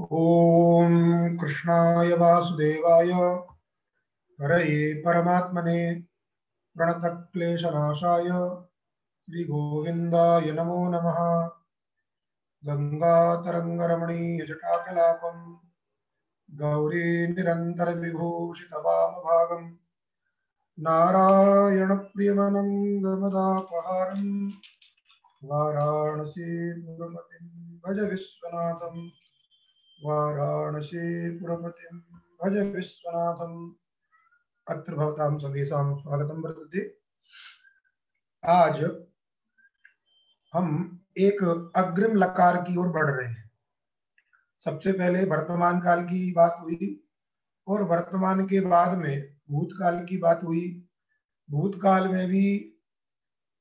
ओम कृष्णाय वासुदेवाय हरये परमात्मने प्रणतक्लेशनाशाय श्रीगोविन्दाय नमो नमः। गंगातरङ्गरमणीयजटाकलापं गौरी निरन्तरविभूषितवामभागं नारायणप्रियमनङ्गमदापहारं वाराणसीपुरपतिं भज विश्वनाथं वाराणसीपुरपतिं भज विश्वनाथम्। अत्र भवतां सर्वेषां स्वागतं वर्तते। आज हम एक अग्रिम लकार की ओर बढ़ रहे हैं। सबसे पहले वर्तमान काल की बात हुई और वर्तमान के बाद में भूतकाल की बात हुई। भूतकाल में भी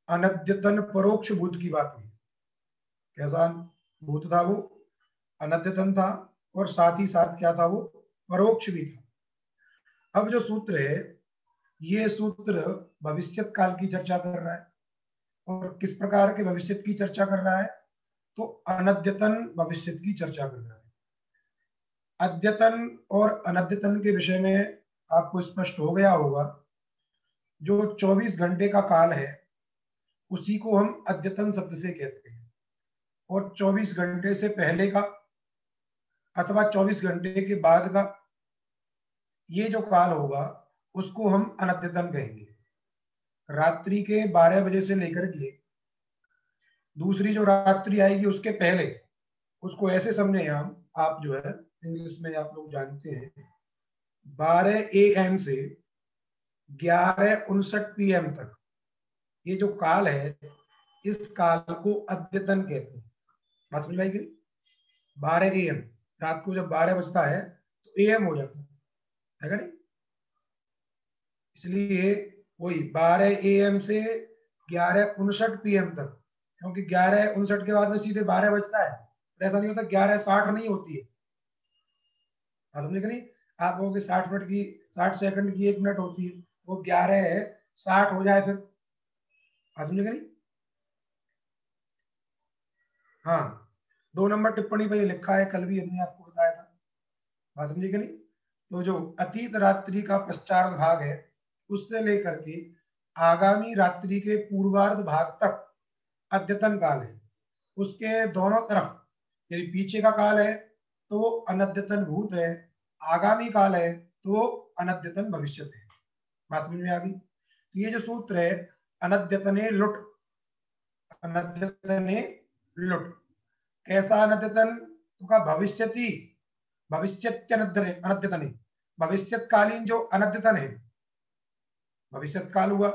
अनद्यतन परोक्ष भूत की बात हुई। कैसा भूत था वो? अनद्यतन था और साथ ही साथ क्या था वो? परोक्ष भी था। अब जो सूत्र है ये सूत्र भविष्यत काल की चर्चा कर रहा है। और किस प्रकार के भविष्यत की चर्चा कर रहा है? तो अनद्यतन भविष्यत की चर्चा कर रहा है। अद्यतन और अनद्यतन के विषय में आपको स्पष्ट हो गया होगा। जो 24 घंटे का काल है उसी को हम अद्यतन शब्द से कहते हैं, और 24 घंटे से पहले का अथवा 24 घंटे के बाद का ये जो काल होगा उसको हम अनद्यतन कहेंगे। रात्रि के 12 बजे से लेकर के दूसरी जो रात्रि आएगी उसके पहले, उसको ऐसे समझे आप जो है इंग्लिश में आप लोग जानते हैं 12 AM से 11:59 PM तक ये जो काल है इस काल को अद्यतन कहते हैं। बात समझ में आई कि 12 AM रात को जब 12 बजता है तो AM हो जाता है नहीं? इसलिए वही 12 AM से 11:59 PM तक, क्योंकि 11:59 के बाद में सीधे 12 बजता है। ऐसा नहीं होता 11:60 नहीं होती है। समझे कि नहीं? आप कहोगे 60 मिनट की 60 सेकंड की 1 मिनट होती है, वो 11:60 हो जाए फिर। समझे कि नहीं? हाँ, 2 नंबर टिप्पणी पे लिखा है, कल भी हमने आपको बताया था। बात समझे कि नहीं? तो जो अतीत रात्रि का पश्चात भाग है उससे लेकर के आगामी रात्रि के पूर्वार्ध भाग तक अद्यतन काल है। उसके दोनों तरफ यदि पीछे का काल है तो वो अनद्यतन भूत है, आगामी काल है तो वो अनद्यतन भविष्य है। बात समझ में आ गई? तो ये जो सूत्र है अनद्यतने लुट, अनद्यतने लुट कैसा अनद्यतन? तो का भविष्यति अनद्यतन है। भविष्यकालीन जो अनद्यतन है, भविष्यत काल हुआ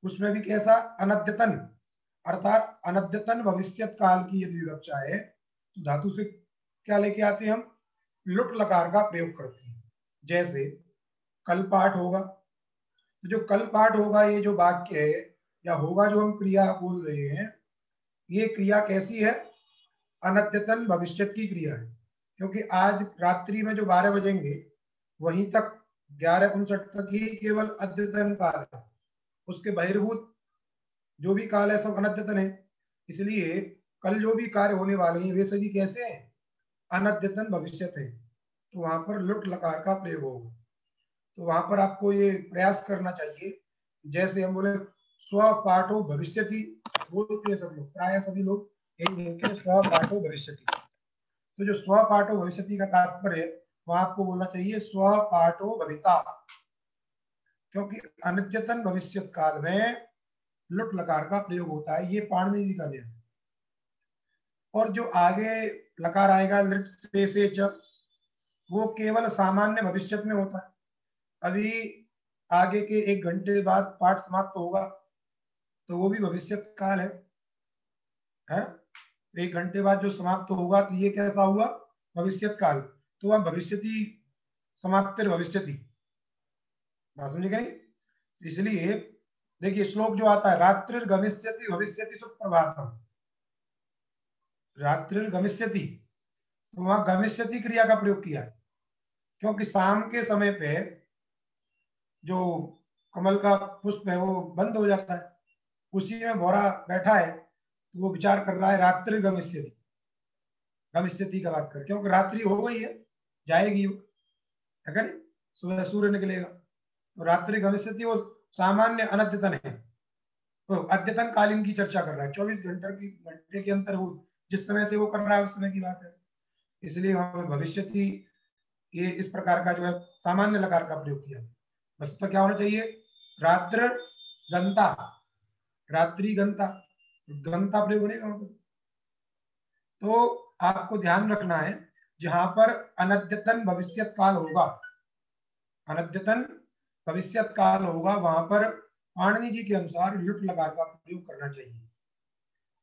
उसमें भी कैसा अनद्यतन, अर्थात अनद्यतन भविष्यत काल की यदि विवक्षा है तो धातु से क्या लेके आते हैं हम? लुट लकार का प्रयोग करते हैं। जैसे कल पाठ होगा, तो जो कल पाठ होगा ये जो वाक्य है या होगा जो हम क्रिया बोल रहे हैं, ये क्रिया कैसी है? अनद्यतन भविष्यत की क्रिया है। क्योंकि आज रात्रि में जो 12 बजेंगे वहीं तक 11:59 तक ही केवल अद्यतन काल है। उसके बहिर्भूत जो भी काल है सब अनद्यतन है। इसलिए कल जो भी कार्य होने वाले हैं वे सभी कैसे हैं? अनद्यतन भविष्यत है। तो वहां पर लुट लकार का प्रयोग होगा। तो वहां पर आपको ये प्रयास करना चाहिए, जैसे हम बोले स्व पाठो भविष्यति, बोलते हैं सब लोग, प्राय सभी लोग यही बोलते हैं स्व पाठो भविष्यति। तो जो स्व पाठो भविष्यति का तात्पर्य है वहां आपको बोलना चाहिए स्व पाठो भविता, क्योंकि अनद्यतन भविष्यत काल में लुट लकार का प्रयोग होता है। ये पाणिनि जी का नियम। और जो आगे लकार आएगा लृट से च, वो केवल सामान्य भविष्यत में होता है। अभी आगे के 1 घंटे बाद पाठ समाप्त होगा तो वो भी भविष्यत काल है? 1 घंटे बाद जो समाप्त होगा तो ये कैसा हुआ? भविष्यत काल। तो वह भविष्यति समाप्तिर भविष्यति। बात समझे क्या नहीं? इसलिए देखिए श्लोक जो आता है रात्रिर गमिष्यति भविष्यति सुप्रभातम, रात्रिर गमिष्यति, तो वहां गमिष्यति क्रिया का प्रयोग किया है। क्योंकि शाम के समय पे जो कमल का पुष्प है वो बंद हो जाता है, उसी में भौरा बैठा है तो वो विचार कर रहा है रात्रि गमिष्यति। भविष्यति का बात कर, क्योंकि रात्रि हो गई है, जाएगी वो, है नहीं, सुबह सूर्य निकलेगा, तो रात्रि भविष्यति वो सामान्य अनद्यतन है, तो अद्यतन कालीन की चर्चा कर रहा है, 24 घंटे के अंतर वो जिस समय से वो कर रहा है उस समय की बात है, इसलिए वहां भविष्यति ये इस प्रकार का जो है सामान्य लकार का प्रयोग किया। बस तो क्या होना चाहिए, रात्र गंता, रात्रि गंता, गंता प्रयोग होने का मतलब। तो आपको ध्यान रखना है, जहां पर अनद्यतन भविष्यत काल होगा, अनद्यतन भविष्यत काल होगा, वहां पर पाणिनि जी के अनुसार लुट लकार का प्रयोग करना चाहिए।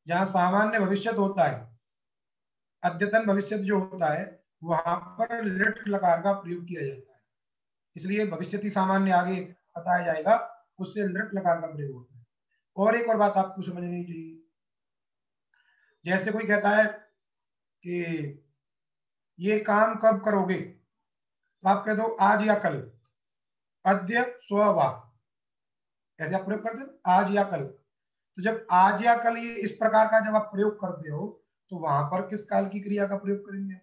जहां सामान्य भविष्यत होता है, अद्यतन भविष्यत जो होता है, वहां पर लट लकार का प्रयोग किया जाता है, इसलिए भविष्यति सामान्य आगे बताया जाएगा, उससे लट लकार का प्रयोग होता है। और एक और बात आपको समझनी चाहिए, जैसे कोई कहता है कि ये काम कब करोगे, तो आप कह दो आज या कल, अद्य स्ववा, ऐसे आप प्रयोग करते हो आज या कल। तो जब आज या कल ये इस प्रकार का जब आप प्रयोग करते हो, तो वहां पर किस काल की क्रिया का प्रयोग करेंगे,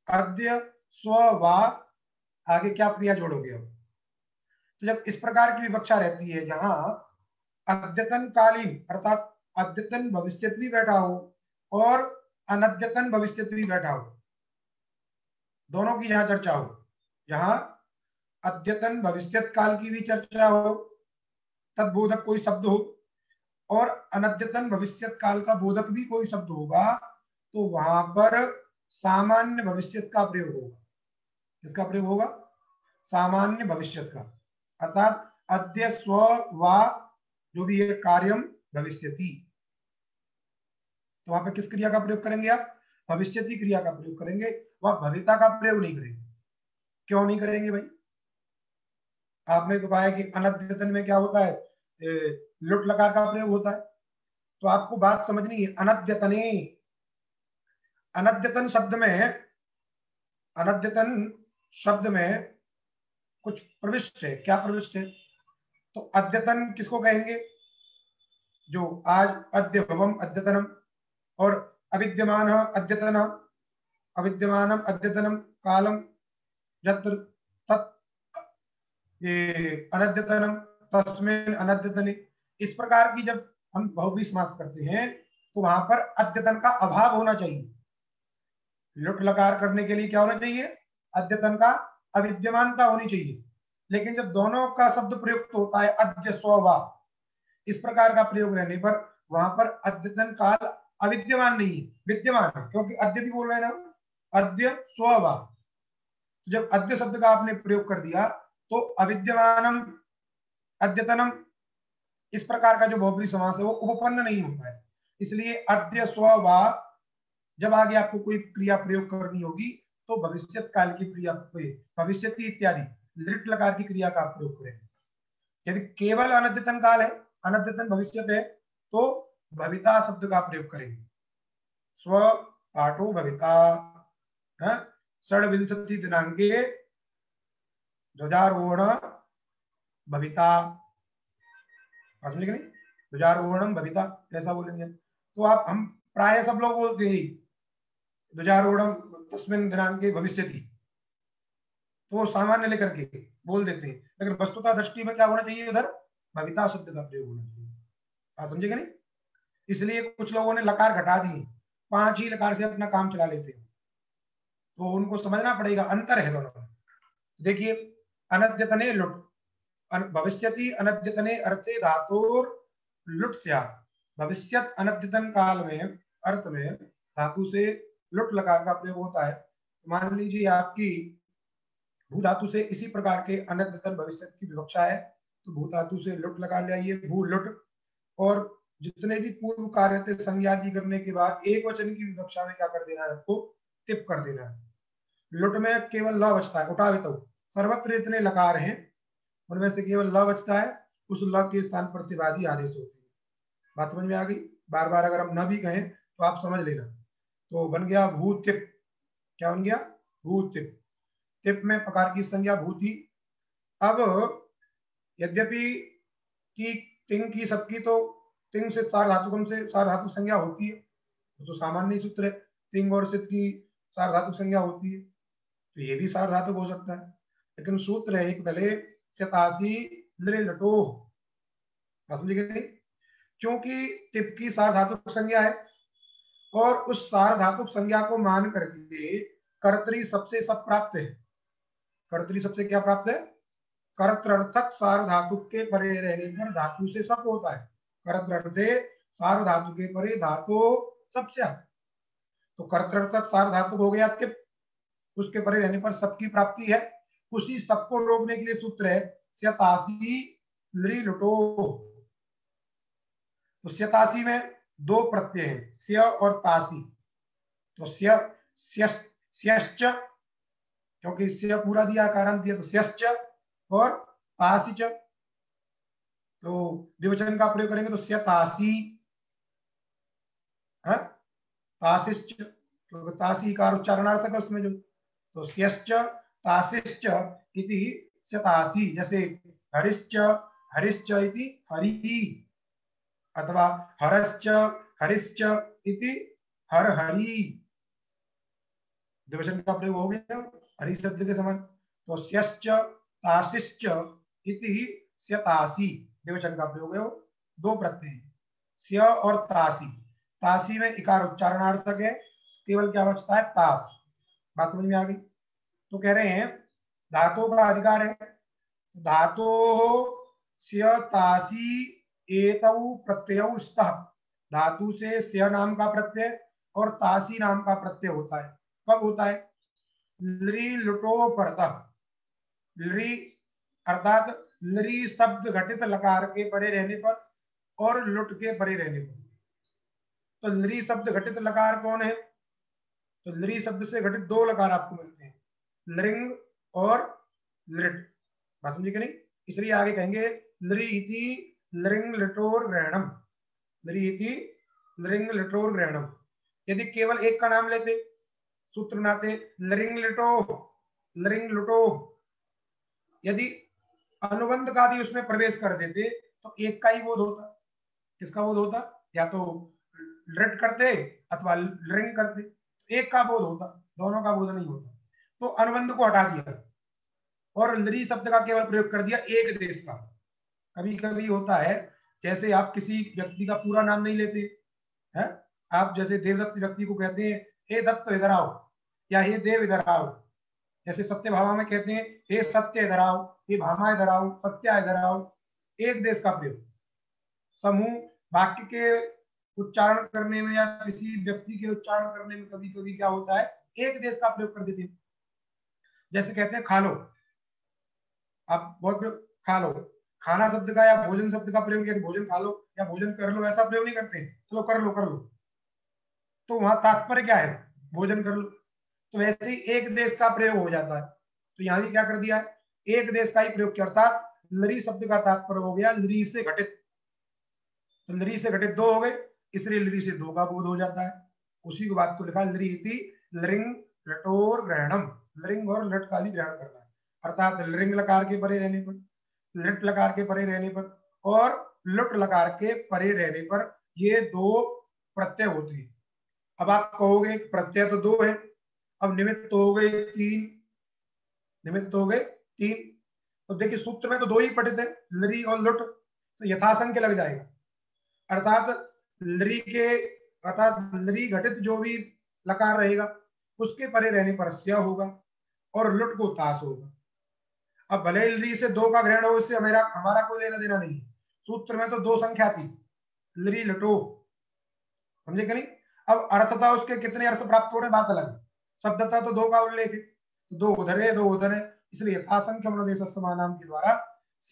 अद्य स्ववा, आगे क्या क्रिया जोड़ोगे अब। तो जब इस प्रकार की विवक्षा रहती है, जहां अद्यतन कालीन अर्थात अद्यतन भविष्य भी बैठा हो और अनद्यतन भविष्य भी बैठा हो, दोनों की जहां चर्चा हो, जहां अद्यतन भविष्यत काल की भी चर्चा हो, तदबोधक कोई शब्द हो, और अनद्यतन भविष्यत काल का बोधक भी कोई शब्द होगा, तो वहां पर सामान्य भविष्यत का प्रयोग होगा। किसका प्रयोग होगा, सामान्य भविष्यत का, अर्थात अद्य स्व वा जो भी है कार्यम भविष्यति, तो वहां पर किस क्रिया का प्रयोग करेंगे आप, भविष्यति क्रिया का प्रयोग करेंगे, वह भविता का प्रयोग नहीं करेंगे। क्यों नहीं करेंगे भाई, आपने तो कहा है कि अनद्यतन में क्या होता है, लुट लकार का प्रयोग होता है, तो आपको बात समझनी है, अनद्यतने, अनद्यतन शब्द में, अनद्यतन शब्द में कुछ प्रविष्ट है, क्या प्रविष्ट है, तो अद्यतन किसको कहेंगे, जो आज अद्य भवम अद्यतनम, और अविद्यमान अद्यतन, अविद्यमानम अद्यतनम कालम यत्र तत् अनद्यतनम तस्मिन् अनद्यतने, इस प्रकार की जब हम बहुव्रीहि समास करते हैं, तो वहां पर अद्यतन का अभाव होना चाहिए। लुट लकार करने के लिए क्या होना चाहिए, अद्यतन का अविद्यमानता होनी चाहिए। लेकिन जब दोनों का शब्द प्रयुक्त होता है अद्य स्ववा, इस प्रकार का प्रयोग रहने पर वहां पर अद्यतन काल अविद्यमान नहीं है, विद्यमान है, क्योंकि अद्य भी बोल रहे हैं ना, अद्य स्ववा। तो जब अद्य शब्द का आपने प्रयोग कर दिया, तो अविद्यमानम अद्यतनम, इस प्रकार का जो बहुब्रीहि समास है वो उपपन्न नहीं होता है, इसलिए अद्य स्ववा जब आगे आपको कोई क्रिया प्रयोग करनी होगी, तो भविष्यत काल की क्रिया, भविष्यति इत्यादि लृट लकार की क्रिया का प्रयोग करेंगे। यदि केवल अनद्यतन काल है, अनद्यतन भविष्यत है, तो भविता शब्द का प्रयोग करेंगे, स्व पाठो भविता, षड्विंशति दिनांके ध्वजारोहण भविता, समझे कि नहीं, ध्वजारोहणम भविता ऐसा बोलेंगे। तो आप, हम प्राय सब लोग बोलते हैं ध्वजारोहणम तस्मिन् दिनांके भविष्यति, तो सामान्य लेकर के बोल देते हैं, लेकिन वस्तुता दृष्टि में क्या होना चाहिए, उधर भविता शब्द का प्रयोग होना चाहिए। आप समझेगा नहीं, इसलिए कुछ लोगों ने लकार घटा दिए, 5 ही लकार से अपना काम चला लेते हैं, तो उनको समझना पड़ेगा, अंतर है दोनों में। देखिए, अनद्यतने लुट, भविष्यति अनद्यतने अर्थे धातुर लुट स्यात्, भविष्यत अनद्यतन काल में अर्थ में धातु से लुट लकार का प्रयोग होता है। मान लीजिए आपकी भू धातु से इसी प्रकार के अनद्यतन भविष्य की विवक्षा है, तो भू धातु से लुट लगा लिया, भू लुट, और जितने भी पूर्व कार्य थे संज्ञादि करने के बाद एक वचन की विवक्षा में क्या कर देना है, आपको टिप कर देना है। लुट में केवल ल बचता है, उठावित, सर्वत्र इतने लकार हैं, उनमें से केवल ल बचता है, उस ल के स्थान पर प्रतिवादी आदेश होते हैं। बात समझ में आ गई, बार बार अगर हम न भी कहें तो आप समझ लेना। तो बन गया भूतिप, क्या बन गया, भूतिप, टिप में प्रकार की संज्ञा भूति। अब यद्यपि की तिंग की सबकी तो तिंग से सार धातुकम से सार धातु संज्ञा होती है, तो सामान्य सूत्र है, तिंग और सित की सार्वधातुक संज्ञा होती है, तो ये भी सार्वधातुक हो सकता है। लेकिन सूत्र है एक पहले सतासी लृ लटो, समझ गए? क्योंकि टिप की सार्वधातुक संज्ञा है और उस सार्वधातुक संज्ञा को मान करके कर्तरी सबसे सब प्राप्त है। कर्तरी सबसे क्या प्राप्त है? कर्त्रर्थक सार्वधातुक के परे रहने पर धातु से सप होता है। कर्त्रर्थे सार्वधातु के परे धातु सबसे, तो कर्त्रर्थक सार्वधातुक हो गया टिप, उसके परे रहने पर सब की प्राप्ति है। उसी सब को रोकने के लिए सूत्र है स्यतासी लृ लुटो। तो स्यतासी में दो प्रत्यय हैं, स्य और तासी। तो स्य स्यश्च, क्योंकि स्य पूरा दिया कारण दिया, तो स्यश्च और तासिच, तो द्विवचन का प्रयोग करेंगे तो स्यतासी, तासिश्च, क्योंकि तासी का उच्चारणार्थक है उसमें जो, तो स्यश्च तासिश्च इति स्यतासी। जैसे हरिश्च हरिश्च इति हरि, अथवा हरश्च हरिश्च इति हर हरि, द्विवचन का प्रयोग हो गया हरि शब्द के समान। तो स्यश्च तासिश्च इति स्यतासी, द्विवचन का प्रयोग है, दो प्रत्यय स्य और तासी। तासी में इकार उच्चारणार्थक है, केवल क्या बचता है? तास। बात समझ में आ गई? तो कह रहे हैं धातु का अधिकार है, धातो स्य तासी एतौ प्रत्ययौ स्तः, धातु से स्य नाम का प्रत्यय और तासी नाम का प्रत्यय होता है। कब होता है? लृ लुटो परतः, लृ अर्थात लृ शब्द घटित लकार के परे रहने पर और लुट के परे रहने पर। तो लृ शब्द घटित लकार कौन है? तो लृ शब्द से घटित दो लकार आपको मिलते हैं, लृंग और लृट। बात समझी कि नहीं? इसलिए आगे कहेंगे लृ इति लृंग लटोर ग्रहणम, लृ इति लृंग लटोर ग्रहणम। यदि केवल एक का नाम लेते सूत्र बनाते लृंग लटो, लृंग लुटो, यदि अनुबंध का भी उसमें प्रवेश कर देते तो एक का ही बोध होता। किसका बोध होता? या तो लृट करते अथवा लृंग करते, एक का बोध होता, दोनों का बोध नहीं होता। तो अनुबंध को हटा दिया और लृ शब्द का केवल प्रयोग कर दिया एक देश का। कभी कभी होता है, जैसे आप किसी व्यक्ति का पूरा नाम नहीं लेते हैं, आप जैसे देवदत्त व्यक्ति को कहते हैं हे दत्त इधर आओ, या हे देव इधर आओ। जैसे सत्य भामा में कहते हैं हे सत्य इधर आओ, हे भामा इधर आओ, सत्या इधर आओ। एक देश का प्रयोग। समूह वाक्य के उच्चारण करने में या किसी व्यक्ति के उच्चारण करने में कभी कभी क्या होता है, एक देश का प्रयोग कर देते हैं। जैसे कहते हैं खा लो, आप बहुत खा लो, खाना शब्द का या भोजन शब्द का प्रयोग किया, भोजन खा लो या भोजन कर लो, ऐसा प्रयोग नहीं करते, चलो कर लो कर लो। तो वहां तात्पर्य क्या है? भोजन कर लो। तो वैसे ही एक देश का प्रयोग हो जाता है। तो यहां भी क्या कर दिया है? एक देश का ही प्रयोग किया, अर्थात लृ शब्द का तात्पर्य हो गया लृ से घटित। तो लृ से घटित दो हो गए, इसलिए लृ से दो का बोध हो जाता है। उसी को बात को लिखा लृ इति लृंग लटोर ग्रहणम, लृंग और लट का भी ग्रहण करना है। अर्थात लृंग लकार के परे रहने पर, लट लकार के परे रहने पर और लुट लकार के परे रहने पर ये दो प्रत्यय होते हैं। अब आप कहोगे प्रत्यय तो दो है, अब निमित्त तो हो गए तीन, निमित्त तो हो गए तीन। तो देखिए सूत्र में तो दो ही पठित है, लृ और लुट, तो यथासंख्य लग जाएगा। अर्थात लृ के, अर्थात लृ घटित जो भी लकार रहेगा उसके परे रहने पर स्या होगा और लुट को तास होगा। अब भले लृ से दो का ग्रहण हो, इससे हमारा कोई लेना देना नहीं है। सूत्र में तो दो संख्या थी, लृ लटो, समझे कि नहीं? अब अर्थता उसके कितने अर्थ प्राप्त हो रहे बात अलग है, शब्दता तो दो का उल्लेख है, तो दो उधर है दो उधर है, इसलिए यथासंख्य मनोदेश समानाम के द्वारा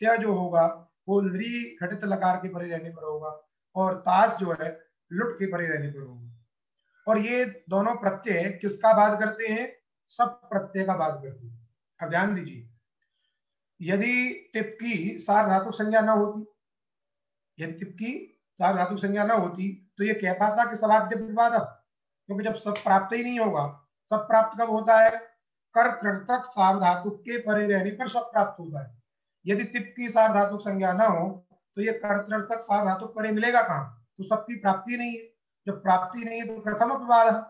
स्या जो होगा वो लृ घटित लकार के परे रहने पर होगा और तास जो है लुट के परे रहने पर होगा। और ये दोनों प्रत्यय किसका बात करते हैं? सब प्रत्यय का बात करते हैं। अब ध्यान दीजिए, यदि टिप की सार्वधातुक संज्ञा न होती, यदि टिप की सार्वधातुक संज्ञा न होती तो ये कह पाता कि सवाद्य विवादक, क्योंकि जब सब प्राप्त ही नहीं होगा, सब प्राप्त कब होता है? कर कृतक सार्वधातुक के परे रहने पर सब प्राप्त होता है। यदि टिप की सार्वधातुक संज्ञा न हो तो ये कर्तृत्व सार्वधातुक परे मिलेगा कहां? तो सबकी प्राप्ति नहीं है, जब प्राप्ति नहीं है तो प्रथम अपवाद है,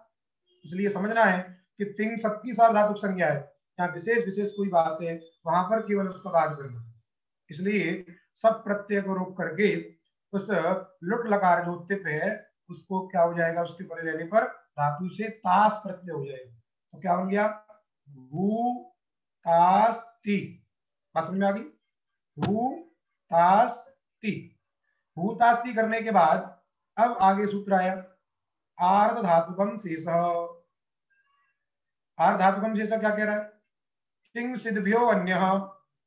इसलिए समझना है कि तिंग सबकी सार्वधातुक संज्ञा है, यहाँ विशेष विशेष कोई बात है वहां पर केवल उसका बात करना। इसलिए सब प्रत्यय को रोक करके उस लुट लकार जो तिप है उसको क्या हो जाएगा, उसके परे रहने पर धातु से तास प्रत्यय हो जाएगा। तो क्या बन गया, भू तास ती। बात समझ में आ गई, भू तास ती। भूतास्ती करने के बाद अब आगे सूत्र आया आर्ध धातुकम शेष। आर्ध धातुकम शेष क्या कह रहा है, तिंग सिद्धभ्यो अन्य,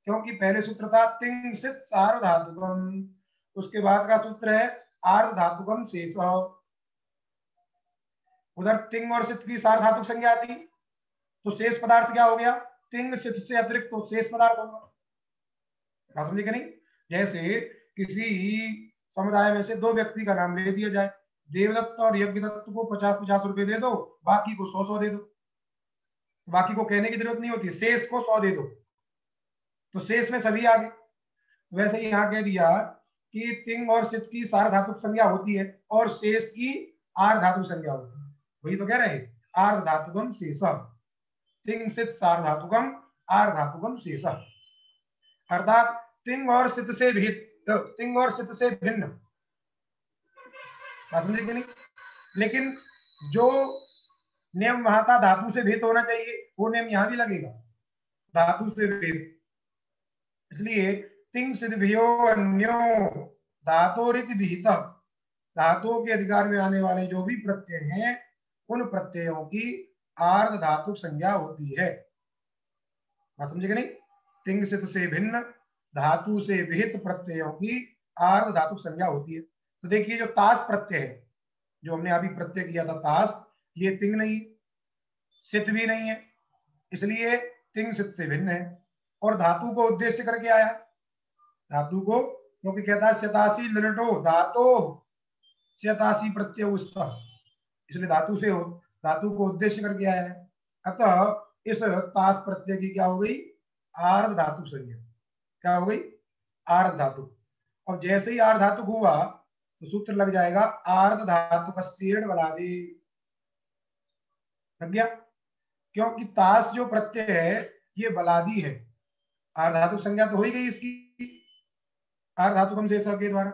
क्योंकि पहले सूत्र था तिंग सिद्ध सार्वधातुकम, उसके बाद का सूत्र है आर्ध धातुकम शेष। उधर तिंग और सिद्ध की सार्वधातुक संज्ञा थी, तो शेष पदार्थ क्या हो गया, तिंग सिद्ध से अतिरिक्त तो शेष पदार्थ होगा। बात समझे कि नहीं, जैसे किसी समुदाय में से दो व्यक्ति का नाम ले दिया जाए, देवदत्त और यज्ञदत्त को 50-50 रुपए दे दो, बाकी को 100-100 दे दो, बाकी को कहने की जरूरत नहीं होती, शेष को 100 दे दो, तो शेष में सभी आ गए। तो वैसे ही यहाँ कह दिया कि तिंग और सिद्ध की सार्वधातुक संज्ञा होती है और शेष की आर्ध धातुक संज्ञा होती है, वही तो कह रहे हैं आर्ध धातुकम शेष, तिंग सिद्ध सार्वधातुकम आर्ध धातुकम शेष। अर्थात तिंग और सिद्ध से तिंग और सिद्ध से भिन्न, बात समझे कि नहीं। लेकिन जो नियम वहां था धातु से भेद होना चाहिए, वो नियम यहां भी लगेगा, धातु से भेद। इसलिए तिंग सिद्ध भयो अन्यो धातोरित विहित, धातुओं के अधिकार में आने वाले जो भी प्रत्यय हैं उन प्रत्ययों की आर्ध धातुक संज्ञा होती है। बात समझे कि नहीं, तिंग सिद्ध से भिन्न धातु से विहित प्रत्ययों की आर्ध धातुक संज्ञा होती है। तो देखिए जो तास प्रत्यय है, जो हमने अभी प्रत्यय किया था तास, ये तिंग नहीं, सिद्ध भी नहीं है, इसलिए तिंग सिद्ध से भिन्न है और धातु को उद्देश्य करके आया, धातु को, क्योंकि कहता है शतासी ललटो धातो शतासी प्रत्यय उत्सव, इसलिए धातु से हो, धातु को उद्देश्य करके आया है। अतः इस तास प्रत्यय की क्या हो गई, आर्ध धातुक संज्ञा, क्या हो गई, आर्ध धातुक। और जैसे ही आर्ध धातुक हुआ तो सूत्र लग जाएगा आर्ध धातुक बलादि, लग गया, क्योंकि तास जो प्रत्यय है ये बलादी है, आर्ध धातुक संज्ञा तो हो ही गई इसकी आर्ध धातुकम शेष के द्वारा,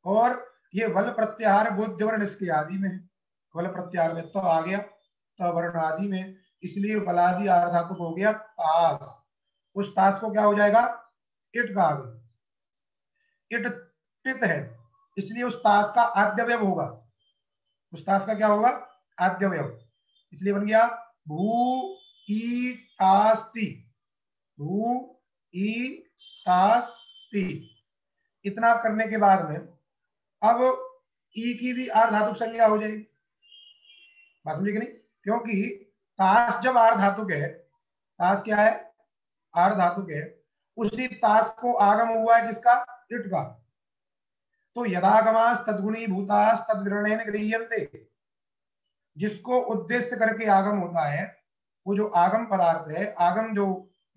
और ये वल प्रत्याहार बोध्य वर्ण इसके आदि में है, वल प्रत्याहार में तो आ गया, तो वर्ण आदि में, इसलिए बलादी आर्ध धातुक हो गया तास। उस तास को क्या हो जाएगा, इट का आगे, इट टित है, इसलिए उस तास का आद्यवयव होगा, उस तास का क्या होगा, आद्यवयव, इसलिए बन गया भू ई तास्ति, भू ई तास्ति। इतना करने के बाद में अब ई की भी आर्ध धातुक संज्ञा हो जाएगी, बात समझे कि नहीं, क्योंकि तास जब आर्ध धातुक है, तास क्या है, आर्ध धातुक है, उसी तास को आगम हुआ है किसका, इट का, तो यदागमास तद्गुणी भूतास तद्ग्रहणेन गृह्यन्ते, जिसको उद्देश्य करके आगम होता है, वो जो आगम पदार्थ है, आगम जो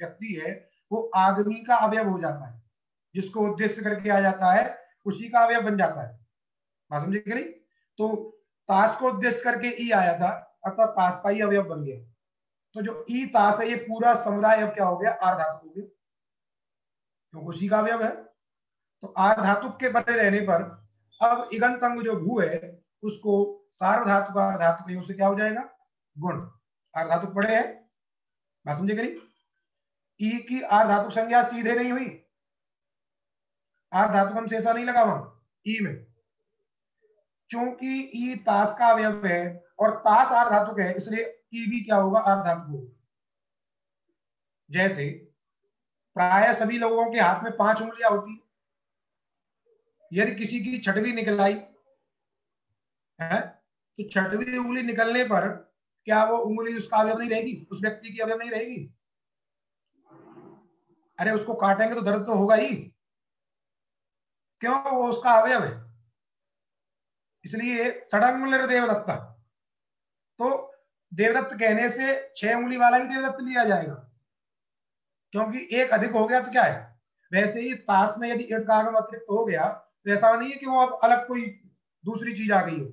व्यक्ति है वो आगमी का अवयव हो जाता है, जिसको उद्देश्य करके आ जाता है उसी का अवयव बन जाता है, बात समझे कि नहीं। तो ताश को उद्देश्य करके ई आया था, अर्थात ताश का ही अवयव बन गया, तो जो ई ताश है ये पूरा समुदाय अब क्या हो गया, आर्ध धातुक हो गया, क्योंकि उसी का अवयव है। तो आर्ध धातुक के बने रहने पर अब इगंत अंग जो भू है उसको सार्वधातुक आर्ध धातुक उससे क्या हो जाएगा, गुण, आर्ध धातुक पड़े हैं, बात समझे कि नहीं। ई की आर्ध धातुक संज्ञा सीधे नहीं हुई, आर्ध धातुकम शेषा नहीं लगा वहां ई में, चूंकि ई ताश का अवयव है और ताश आर्ध धातुक है, इसलिए ई भी क्या होगा, आर्ध धातुक होगा। जैसे प्राय सभी लोगों के हाथ में 5 उंगलियां होती, यदि किसी की छठवीं निकल आई है तो छठवीं उंगली निकलने पर क्या वो उंगली उसका अवयव नहीं रहेगी, उस व्यक्ति की अवयव नहीं रहेगी, अरे उसको काटेंगे तो दर्द तो होगा ही, क्यों, वो उसका अवयव है। इसलिए सडंग देवदत्त, तो देवदत्त कहने से 6 उंगली वाला ही देवदत्त लिया जाएगा, क्योंकि एक अधिक हो गया तो क्या है। वैसे ही ताश में यदि इट का आगम अतिरिक्त हो गया तो ऐसा नहीं है कि वो अब अलग कोई दूसरी चीज आ गई हो,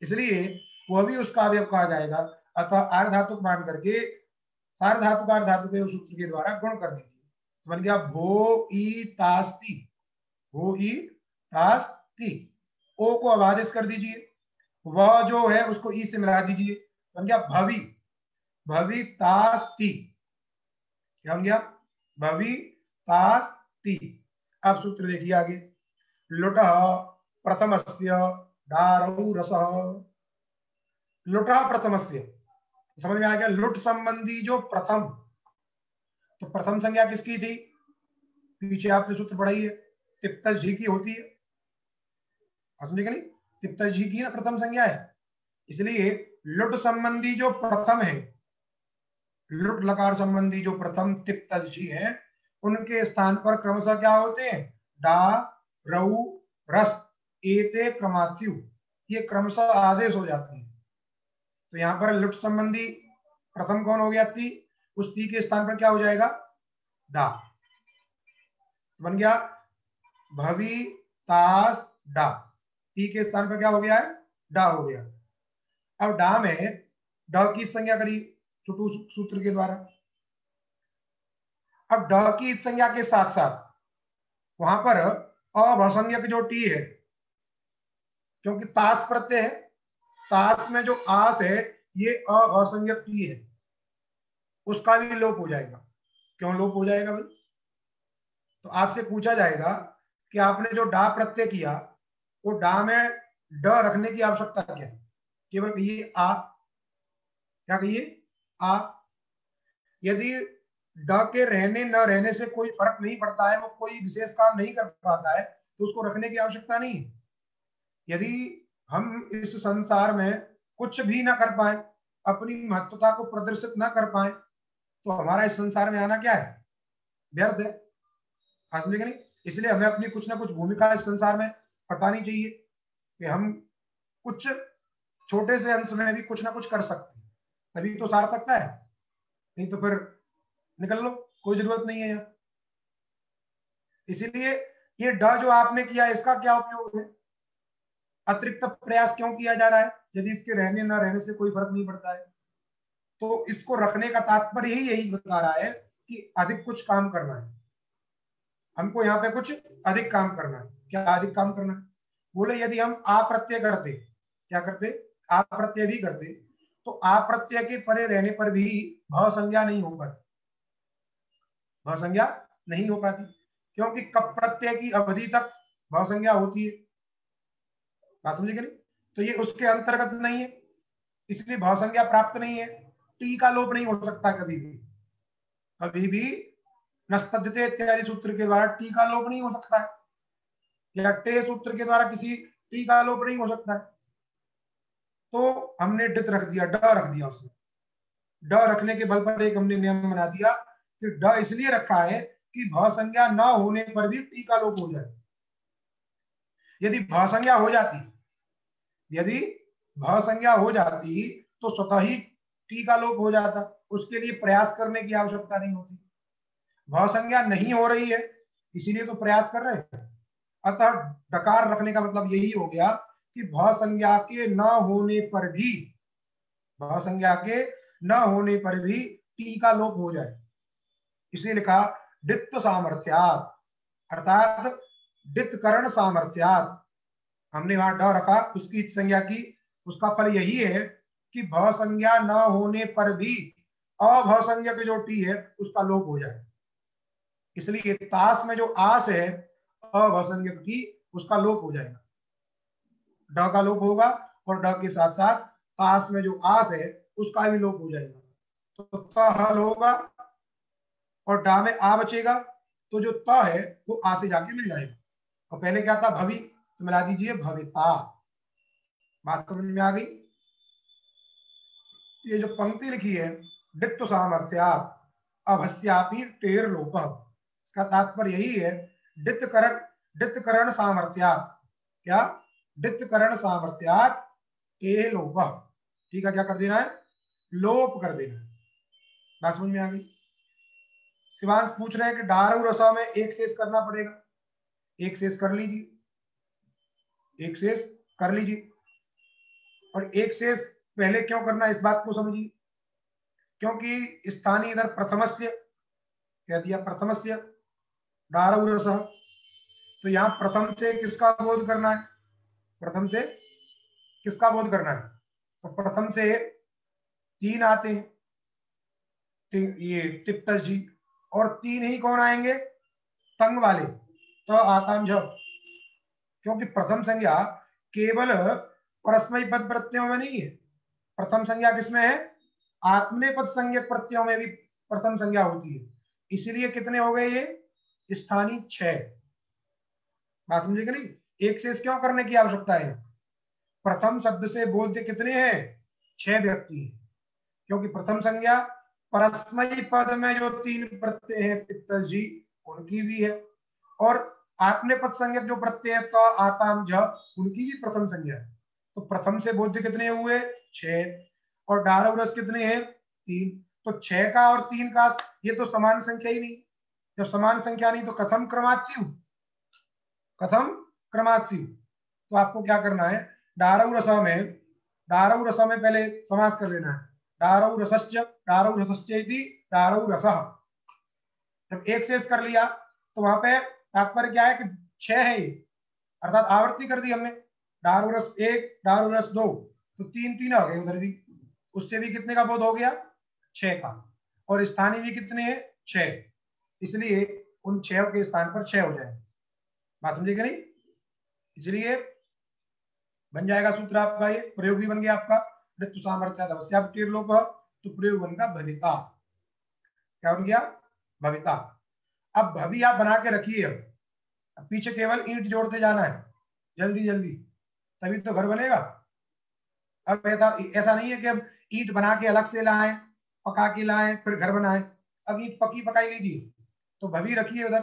इसलिए वह भी उसका अवयव कहा जाएगा। अतः आर्धातुक मान करके सार्वधातुक अर्धातुक सूत्र के द्वारा गुण कर दीजिए। तो बन गया भो ई तास्ती, भो ई तास्ती। ओ को अब आदेश कर दीजिए, वह जो है उसको ई से मिला दीजिए, बन गया भवि, भवितास्ति। क्या बन गया? भवितास्ति। अब सूत्र देखिए आगे, लुट प्रथमस्य डारौ रसः, लुट प्रथमस्य, समझ में आ गया? लुट संबंधी जो प्रथम, तो प्रथम संज्ञा किसकी थी? पीछे आपने सूत्र पढ़ाई है, तिप्तज झी की होती है, समझे कि नहीं? तिप्तज झी की ना प्रथम संज्ञा है, इसलिए लुट संबंधी जो प्रथम है, लुट लकार संबंधी जो प्रथम तिप्तज झी है, उनके स्थान पर क्रमशः क्या होते हैं? डा, रऊ, रस, एते क्रमाथ्यु, ये क्रमशः आदेश हो जाते हैं। तो यहां पर लुट संबंधी प्रथम कौन हो गया? ती, उस ती के स्थान पर क्या हो जाएगा? डा। बन गया भवि तास डा, ती के स्थान पर क्या हो गया है? डा हो गया। अब डा में ड की संज्ञा करी चुटू सूत्र के द्वारा। अब ड की संज्ञा के साथ साथ वहां पर अभसंज्ञक जो टी है, क्योंकि तास प्रत्यय है, तास में जो आस है ये अभसंज्ञक टी है, उसका भी लोप हो जाएगा। क्यों लोप हो जाएगा भाई? तो आपसे पूछा जाएगा कि आपने जो डा प्रत्यय किया, वो डा में ड रखने की आवश्यकता क्या है? केवल कहिए आ, क्या कहिए? आ। यदि ड के रहने न रहने से कोई फर्क नहीं पड़ता है, वो कोई विशेष काम नहीं कर पाता है, तो उसको रखने की आवश्यकता नहीं है। यदि हम इस संसार में कुछ भी ना कर पाए, अपनी महत्वता को प्रदर्शित ना कर पाए, तो हमारा इस संसार में आना क्या है? व्यर्थ है, समझे कि नहीं? इसलिए हमें अपनी कुछ ना कुछ भूमिका इस संसार में बतानी चाहिए कि हम कुछ छोटे से अंश में भी कुछ ना कुछ कर सकते हैं, तभी तो सार्थकता है, नहीं तो फिर निकल लो, कोई जरूरत नहीं है यहाँ। इसीलिए ये ड जो आपने किया, इसका क्या उपयोग है? अतिरिक्त प्रयास क्यों किया जा रहा है यदि इसके रहने न रहने से कोई फर्क नहीं पड़ता है? तो इसको रखने का तात्पर्य ही यही बता रहा है कि अधिक कुछ काम करना है, हमको यहाँ पे कुछ अधिक काम करना है। क्या अधिक काम करना है? बोले यदि हम आ प्रत्यय करते, क्या करते? आ प्रत्यय भी करते, तो आ प्रत्यय के परे रहने पर भी भ संज्ञा नहीं हो पाती, भ संज्ञा नहीं हो पाती, क्योंकि कप प्रत्यय की अवधि तक भ संज्ञा होती है, बात समझे कि नहीं? तो ये उसके अंतर्गत नहीं है, इसलिए भ संज्ञा प्राप्त नहीं है। टी का लोप नहीं हो सकता कभी भी, कभी भी नस्तद्यते इत्यादि सूत्र के द्वारा टी का लोप नहीं हो सकता है, या टे सूत्र के द्वारा किसी टी का लोप नहीं हो सकता है। तो हमने डित रख दिया, ड रख दिया, उसमें ड रखने के बल पर एक हमने नियम बना दिया कि ड इसलिए रखा है कि भ संज्ञा न होने पर भी टी का लोप हो जाए। यदि भ संज्ञा हो जाती, यदि भ संज्ञा हो जाती तो स्वतः ही टी का लोप हो जाता, उसके लिए प्रयास करने की आवश्यकता नहीं होती। भ संज्ञा नहीं हो रही है, इसीलिए तो प्रयास कर रहे हैं। अतः डकार रखने का मतलब यही हो गया कि भ संज्ञा के न होने पर भी, भ संज्ञा के न होने पर भी टी का लोप हो जाए, इसलिए लिखा डित्त सामर्थ्यात, अर्थात डित्तकरण सामर्थ्यात। हमने वहां ड रखा, उसकी संज्ञा की, उसका फल यही है कि भ संज्ञा न होने पर भी अभ संज्ञक जो टी है उसका लोप हो जाए। इसलिए तास में जो आस है अभ संज्ञक की, उसका लोप हो जाएगा, ड का लोप होगा, और ड के साथ साथ तास में जो आस है उसका भी लोप हो जाएगा, तो त हल होगा और डा में आ बचेगा, तो जो त है वो आ से जाके मिल जाएगा। और पहले क्या था? भवि, तो मिला दीजिए भविता। बात समझ में आ गई? ये जो पंक्ति लिखी है डित्त सामर्थ्यात अभस्यापि टेर लोप, इसका तात्पर्य यही है, डित्तकरण सामर्थ्यात, क्या? डित्तकरण सामर्थ्यात टे लोप, ठीक है, क्या कर देना है? लोप कर देना। बात समझ में आ गई? शिवांश पूछ रहे हैं कि डारू रसा में एक शेष करना पड़ेगा, एक शेष कर लीजिए, एक शेष कर लीजिए, और एक शेष पहले क्यों करना, इस बात को समझिए। क्योंकि स्थानीय इधर प्रथमस्य कह दिया, प्रथमस्य डारौ रसः, तो यहाँ प्रथम से किसका बोध करना है, प्रथम से किसका बोध करना है, तो प्रथम से 3 आते हैं, ये तिप्तस जी, और 3 ही कौन आएंगे, तंग वाले, तो आताम झ। क्योंकि प्रथम संज्ञा केवल परस्मयी पद प्रत्ययों में नहीं है, प्रथम संज्ञा किसमें है, आत्मनेपद संज्ञक प्रत्ययों में भी प्रथम संज्ञा होती है। इसलिए कितने हो गए ये, स्थानीय 6। बात समझे कि नहीं, एक से क्यों करने की आवश्यकता है, प्रथम शब्द से बोध्य कितने हैं, 6 व्यक्ति हैं। क्योंकि प्रथम संज्ञा परस्मयी पद में जो 3 प्रत्यय हैं तिप्तस जी, उनकी भी है, और आत्मनेपद संज्ञक जो प्रत्यय है तो आताम झ, उनकी भी प्रथम संज्ञा है। तो प्रथम से बोध्य कितने हुए, 6, और डारौ रस कितने हैं, 3। तो 6 का और 3 का ये तो समान संख्या ही नहीं, जब समान संख्या नहीं तो कथम क्रमात्स्यु, कथम क्रमात्स्यु। तो आपको क्या करना है, डारौ रस में पहले समास कर लेना है, डारौ रसश्च, डारौ रसश्चेति डारौ रसः। जब एक शेष कर लिया तो वहां पे तात्पर्य क्या है कि 6 है ये, अर्थात आवर्ती कर दी हमने, डारौ रस 1, डारौ रस 2, तो 3 3 हो गए, उधर भी उससे भी कितने का बोध हो गया, 6 का, और स्थानीय भी कितने हैं, 6, इसलिए उन 6 के स्थान पर 6 हो जाए। बात समझे कि नहीं, इसलिए बन जाएगा सूत्र आपका, ये प्रयोग भी बन गया आपका, ऋतु सामर्थ्य लोप, तो प्रयोग बन गया भविता। क्या बन गया, भविता। अब भवि आप बना के रखिए, अब पीछे केवल ईंट जोड़ते जाना है जल्दी जल्दी, तभी तो घर बनेगा। अब ऐसा नहीं है कि अब ईंट बना के अलग से लाएं, पका के लाएं, फिर घर बनाएं। अब ईंट पकी पकाई लीजिए, तो भवि रखिए उधर,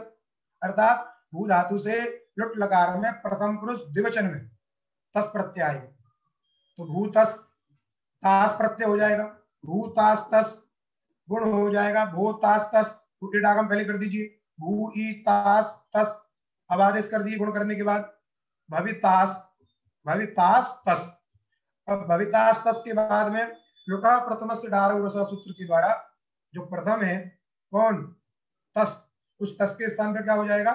अर्थात भू धातु से लुट लकार में प्रथम पुरुष द्विवचन में तस प्रत्यय आएगा, तो भूतस तास प्रत्यय हो जाएगा, भूतास तस गुण हो जाएगा, भूतास तस, ईडागम पहले कर दीजिए, भू ई तास तस, अब आदेश कर दिए गुण करने के बाद, भवितास, भवितास तस। अब भवितास तस के बाद में लुटा प्रथम से डारौ रस सूत्र के द्वारा जो प्रथम है कौन, तस, उस तस के स्थान पर क्या हो जाएगा,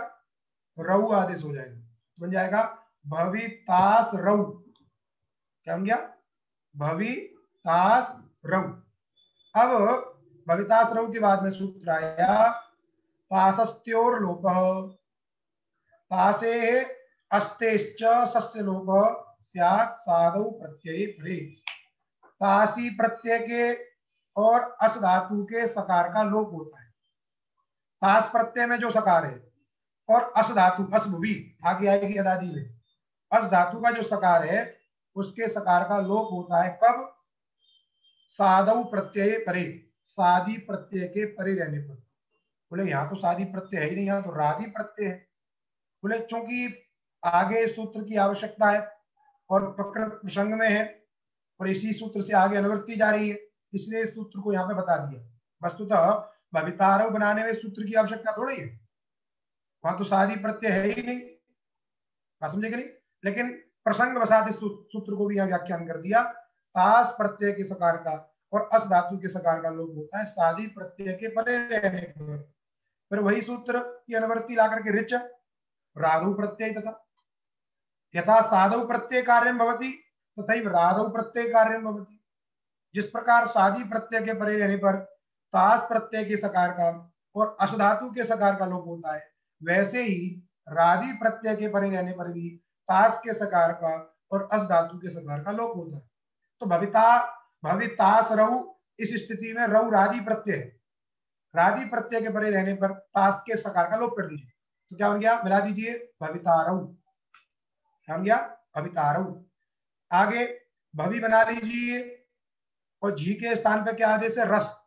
रऊ आदेश हो जाएगा, तो बन जाएगा भवितास रऊ। क्या बन गया, भवितास रऊ। अब भवितास रऊ के बाद में सूत्र आया तासस्त्योर लोप, तासे अस्तेश्च सस्य लोप स्यात् साधु प्रत्यय परे। तासी प्रत्यय के और अस धातु के सकार का लोप होता है। तास प्रत्यय में जो सकार है और अस धातु, अस भुवि आगे आएगी अदादी में, अस धातु का जो सकार है उसके सकार का लोप होता है कब, साधु प्रत्यय परे, सादी प्रत्यय के परे रहने पर। बोले यहाँ तो सादी प्रत्यय है ही नहीं, यहाँ तो रादी प्रत्यय है। बोले चूंकि आगे सूत्र की आवश्यकता है और प्रकृत प्रसंग में है और इसी सूत्र से आगे अनुवृत्ति जा रही है, इसलिए इस सूत्र को यहाँ पे बता दिया। वस्तुतः भवितारव बनाने में सूत्र की आवश्यकता थोड़ी है, वहां तो सादी प्रत्यय है ही नहीं, बात समझे कि नहीं। लेकिन प्रसंग वसात इस सूत्र को भी यहाँ व्याख्यान कर दिया, तास प्रत्यय के सकार का और अस धातु के सकार का लोप होता है सादी प्रत्यय के परे रहने पर। फिर वही सूत्र की अनुवृत्ति ला करके रिच राधु प्रत्यय तथा यथा साधु प्रत्यय कार्यम भवति तथैव राधु प्रत्यय कार्यम भवति। जिस प्रकार सादी प्रत्यय के परे रहने पर तास प्रत्यय के सकार का और अस धातु के सकार का लोप होता है, वैसे ही राधि प्रत्यय के परे रहने पर भी तास के सकार का और अस धातु के सकार का लोप होता है। तो भवितास रऊ, इस स्थिति में रऊ राधि प्रत्यय, राधि प्रत्यय के परे रहने पर तास के सकार का लोप कर दीजिए, तो क्या बन गया, मिला दीजिए भवितारऊ। क्या बन गया, भवितारऊ। आगे भवि बना लीजिए और झी के स्थान पे क्या आदेश है, रस,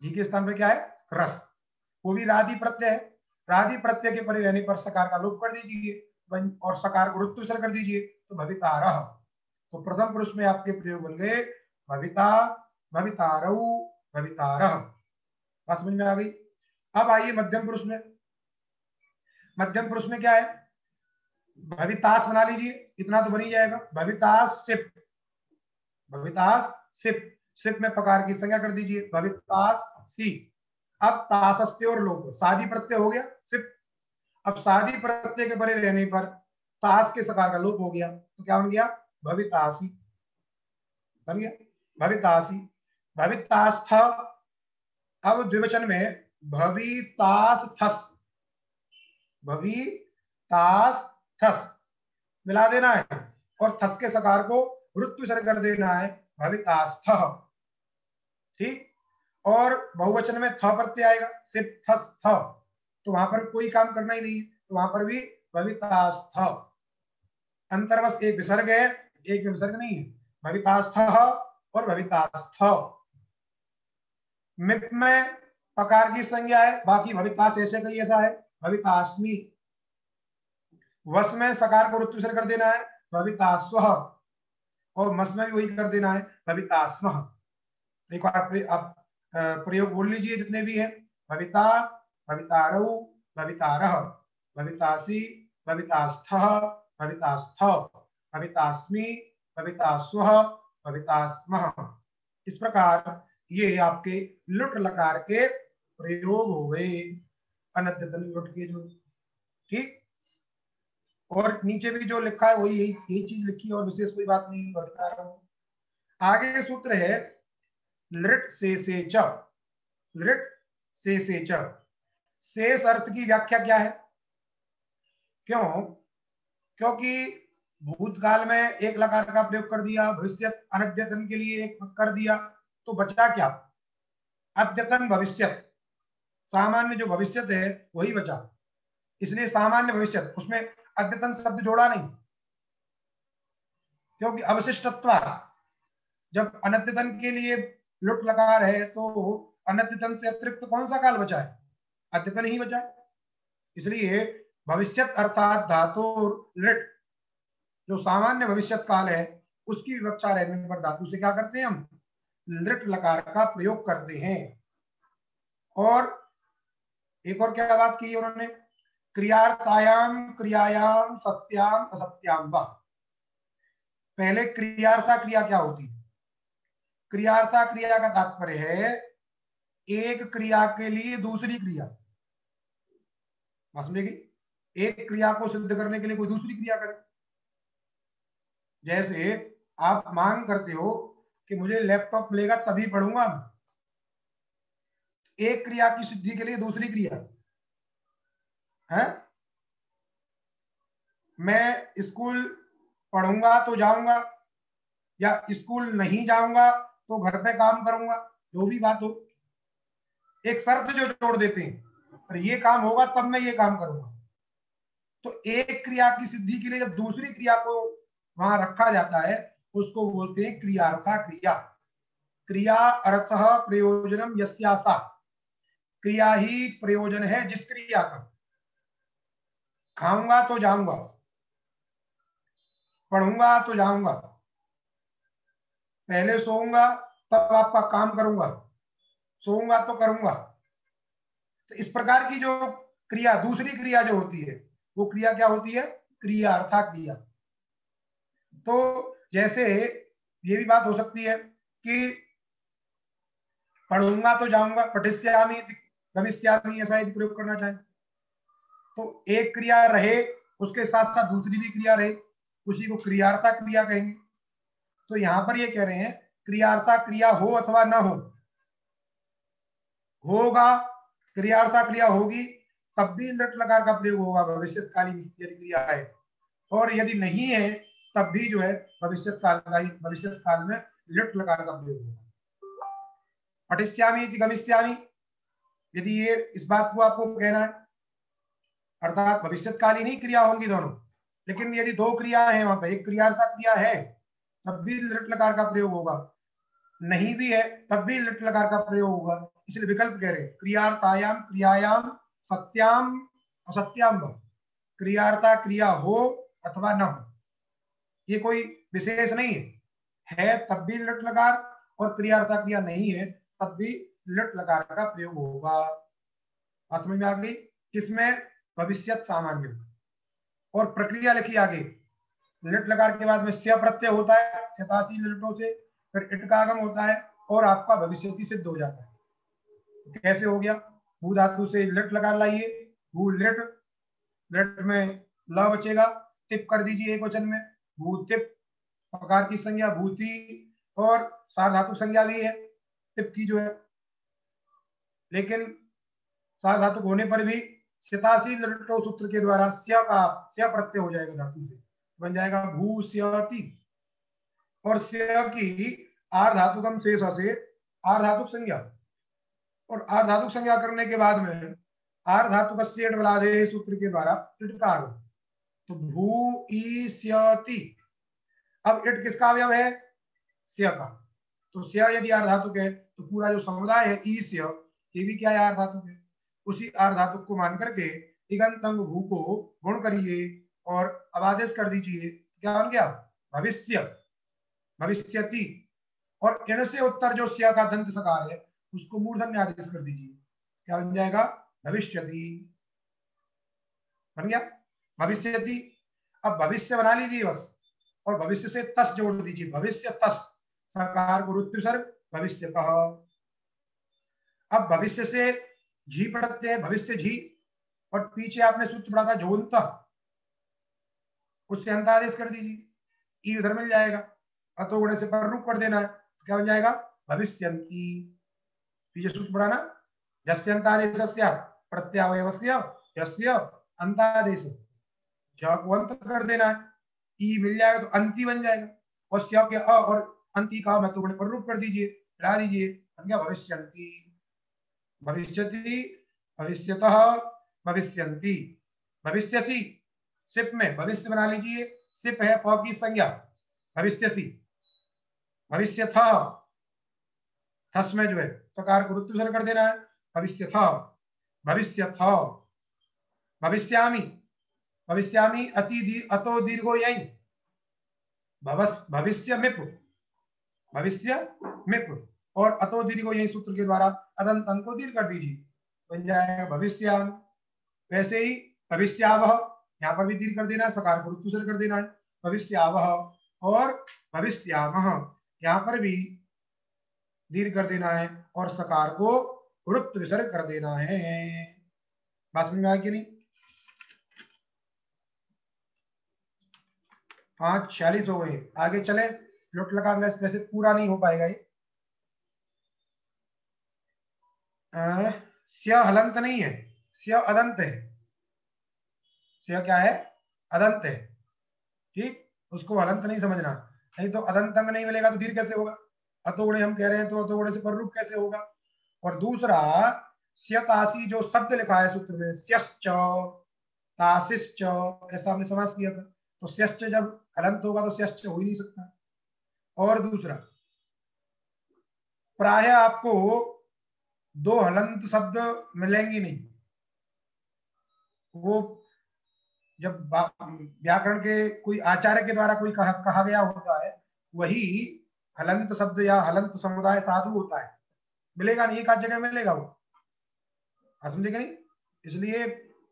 झी के स्थान पे क्या है, रस, वो भी राधि प्रत्यय है, राधि प्रत्यय के परे रहने पर सकार का लोप कर दीजिए और सकार को रुत्व विसर्ग कर दीजिए, तो भवितारह। तो प्रथम पुरुष में आपके प्रयोग बन गए भविता, भवितारऊ, भवितारह। बात समझ में आ गई। अब आइए मध्यम पुरुष में। मध्यम पुरुष में क्या है, भवितास बना लीजिए, इतना तो बन ही जाएगा, भवितास सिप, भवितास सिप, सिप में पकार की संज्ञा कर दीजिए, भवितास सी। अब तासस्ते और लोप, शादी प्रत्यय हो गया सिप। अब शादी प्रत्यय के बने रहने पर तास के सकार का लोप हो गया, तो क्या बन गया? भवितासी बन गया, भवितासी। भवितास्थ, अब द्विवचन में भवितास थस, भवितास थस मिला देना है और थस के सकार को वृत्त विसर्ग कर देना है, भवितास्थ। ठीक, और बहुवचन में थ प्रत्यय आएगा, सिर्फ थस थ, तो वहां पर कोई काम करना ही नहीं है, तो वहां पर भी भवितास्थ। अंतर्वश एक विसर्ग है, एक में विसर्ग नहीं है, भवितास्थ और भवितास्थ। मिप में पकार की संज्ञा है, बाकी भवितास ऐसे का ऐसा है, भवितास्मी। वस में सकार को वृत्त विसर्ग कर देना है, भवितास्व, और मस में भी वही कर देना है, भवितास्म। एक बार आप प्रयोग बोल लीजिए जितने भी हैं, भविता, भवितारौ, भवितारः, भवितासी, भवितास्थः, भवितास्थ, भवितास्मि, भवितास्वः, भवितास्मः। इस प्रकार ये आपके लुट लकार के प्रयोग हो गए, अनद्यतन लुट के जो। ठीक, और नीचे भी जो लिखा है वही यही चीज लिखी है, और विशेष कोई बात नहीं बता रहा हूं। आगे सूत्र है लृट से च, लृट से च। शेष अर्थ की व्याख्या क्या है? क्यों? क्योंकि भूतकाल में एक लकार का प्रयोग कर दिया, भविष्य अनद्यतन के लिए एक कर दिया, तो बचा क्या? अद्यतन भविष्यत, सामान्य जो भविष्यत है वही बचा, इसलिए सामान्य भविष्यत, उसमें अद्यतन शब्द जोड़ा नहीं, क्योंकि अवशिष्टत्व, जब अनद्यतन के लिए लुट लकार है तो अनद्यतन से अतिरिक्त कौन सा काल बचा है? अद्यतन ही बचा है। इसलिए भविष्यत अर्थात धातु लृट, जो सामान्य भविष्यत काल है, उसकी विवक्षा रहने पर धातु से क्या करते हैं हम? लृट लकार का प्रयोग करते हैं। और एक और क्या बात की उन्होंने? क्रियार्थायाम क्रियायाम सत्याम असत्याम व। पहले क्रियार्था क्रिया क्या होती है? क्रियार्था क्रिया का तात्पर्य है एक क्रिया के लिए दूसरी क्रिया, समझेगी? एक क्रिया को सिद्ध करने के लिए कोई दूसरी क्रिया करे। जैसे आप मांग करते हो कि मुझे लैपटॉप मिलेगा तभी पढ़ूंगा मैं, एक क्रिया की सिद्धि के लिए दूसरी क्रिया है। मैं स्कूल पढ़ूंगा तो जाऊंगा, या स्कूल नहीं जाऊंगा तो घर पे काम करूंगा, जो भी बात हो, एक शर्त जो जोड़ देते हैं, और ये काम होगा तब मैं ये काम करूंगा। तो एक क्रिया की सिद्धि के लिए जब दूसरी क्रिया को वहां रखा जाता है, उसको बोलते हैं क्रियार्था क्रिया। क्रिया अर्थ प्रयोजनम यस्यासा, क्रिया ही प्रयोजन है जिस क्रिया का। खाऊंगा तो जाऊंगा, पढ़ूंगा तो जाऊंगा, पहले सोऊंगा तब आपका काम करूंगा, सोऊंगा तो करूंगा। तो इस प्रकार की जो क्रिया, दूसरी क्रिया जो होती है, वो क्रिया क्या होती है? क्रियार्था क्रिया। तो जैसे ये भी बात हो सकती है कि पढ़ूंगा तो जाऊंगा, पठिष्यामि गमिष्यामि, ऐसा यदि प्रयोग करना चाहे तो एक क्रिया रहे, उसके साथ साथ दूसरी भी क्रिया रहे, उसी को क्रियार्था क्रिया कहेंगे। तो यहां पर ये कह रहे हैं क्रियार्था क्रिया हो अथवा ना हो, होगा क्रियार्था क्रिया होगी तब भी लट लकार का प्रयोग होगा भविष्यकालीन यदि क्रिया है, और यदि नहीं है तब भी जो है भविष्यत काल में लट लकार का प्रयोग होगा। पठिष्यामि गमिष्यामि, यदि ये इस बात को आपको कहना है, अर्थात भविष्यकालीन ही क्रिया होंगी दोनों, लेकिन यदि दो क्रिया है वहां पर, एक क्रियार्था क्रिया है तब भी लट लकार का प्रयोग होगा, नहीं भी है तब भी लट लकार का प्रयोग होगा। इसलिए विकल्प कह रहे क्रियार्थायाम क्रियायाम सत्याम असत्याम व, क्रियार्था क्रिया हो अथवा न हो, ये कोई विशेष नहीं है तब भी लट लकार, और क्रियार्था क्रिया नहीं है तब भी लट लकार का प्रयोग होगा। बात समझ में आ गई? किसमें? भविष्यत सामान्य। और प्रक्रिया लिखी आगे, लट लकार के बाद में स्य प्रत्यय होता है 87 लटों से, फिर इट का आगम होता है और आपका भविष्यति सिद्ध हो जाता है। तो कैसे हो गया? भू धातु से लिट लगा लाइए, भू लिट, लिट में ल बचेगा, तिप कर दीजिए एक वचन में, भूतिप प्रकार की संज्ञा भूति, और सार्वधातुक संज्ञा भी है तिप की जो है, लेकिन सार्वधातुक होने पर भी स्यतासी लटो सूत्र के द्वारा स्या का स्या प्रत्यय हो जाएगा धातु से, बन जाएगा भूस्यति। और स्या की आर्धातुकम शेष से आर्धातुक संज्ञा, और आर्धातुक संज्ञा करने के बाद में आर्धातुक सूत्र के द्वारा टिटकार, तो भू ईस्यति। अब इट किसका अवयव है? स्या का। तो स्या यदि आर्धातुक है तो पूरा जो समुदाय है ईस्य, ये भी क्या है? आर्धातुक है। उसी आर्धातुक को मान करके इगंतंग भू को गुण करिए और अबादेश कर दीजिए, क्या बन गया? भविष्य, भविष्यति। और इण से उत्तर जो स्या का दंत सकार है उसको मूर्धन्य आदेश कर दीजिए, क्या बन जाएगा? भविष्यति। बन गया भविष्यति। अब भविष्य बना लीजिए बस, और भविष्य से तस जोड़ दीजिए, भविष्य तस, सकार को रुत्व सर्ग भविष्यतः। अब भविष्य से झी पढ़ते हैं, भविष्य झी, और पीछे आपने सूत्र पढ़ा था झोंत, उससे अंत आदेश कर दीजिए, ई उधर मिल जाएगा, अतो गुणे से पर रूप कर देना है, तो क्या बन जाएगा? भविष्यन्ति। पीछे सूत्र पढ़ा ना, यस्यन्तादेशस्य प्रत्यावयवस्य यस्य अंतादेश, ज को अंत कर देना है, ई मिल जाएगा तो अंति बन जाएगा, और स्य के अ और अंति का महत्व गुणे पर रूप कर दीजिए, हटा दीजिए, बन गया भविष्यन्ति। भविष्यति, भविष्यतः, भविष्यन्ति। भविष्यसि, सिप में भविष्य बना लीजिए, सिप है प की संज्ञा, भविष्यसि। भविष्यथ, थस में जो है सकार को रुत्व सर्ग कर देना है, भविष्यथ, भविष्यथ। भविष्यामि, भविष्यामि अतो दीर्घो यही, भविष्य मिप, भविष्य मिप, और अतो दीर्घो यही सूत्र के द्वारा अदंत अंत को दीर्घ कर दीजिए, बन जाएगा भविष्याम। वैसे ही भविष्यावह, यहाँ पर भी दीर्घ कर देना है, सकार को रुत्व सर्ग कर देना है, भविष्यावह। और भविष्यामह, यहाँ पर भी दीर्घ कर देना है और सकार को रुत्व विसर्ग कर देना है। बात समझ में आएगी नहीं? 5:46 हो गए, आगे चले। लुट लगा वैसे पूरा नहीं हो पाएगा ये, स्या हलंत नहीं है, स्या अदंत है, स्या क्या है? अदंत है, ठीक, उसको हलंत नहीं समझना, नहीं तो अदंत अंग नहीं मिलेगा तो दीर्घ कैसे होगा? अतोगुणे हम कह रहे हैं तो अतोगुणे से पर रूप कैसे होगा? और दूसरा स्यतासी जो शब्द लिखा है सूत्र में, स्यश्च तासिश्च, ऐसा हमने समास किया था, तो स्यश्च जब हलंत होगा तो स्यश्च हो ही नहीं सकता। और दूसरा, प्राय आपको दो हलंत शब्द मिलेंगे नहीं, वो जब व्याकरण के कोई आचार्य के द्वारा कोई कहा गया होता है, वही हलंत शब्द या हलंत समुदाय साधु होता है, मिलेगा नहीं, एक आध जगह मिलेगा वो, समझेगा नहीं? इसलिए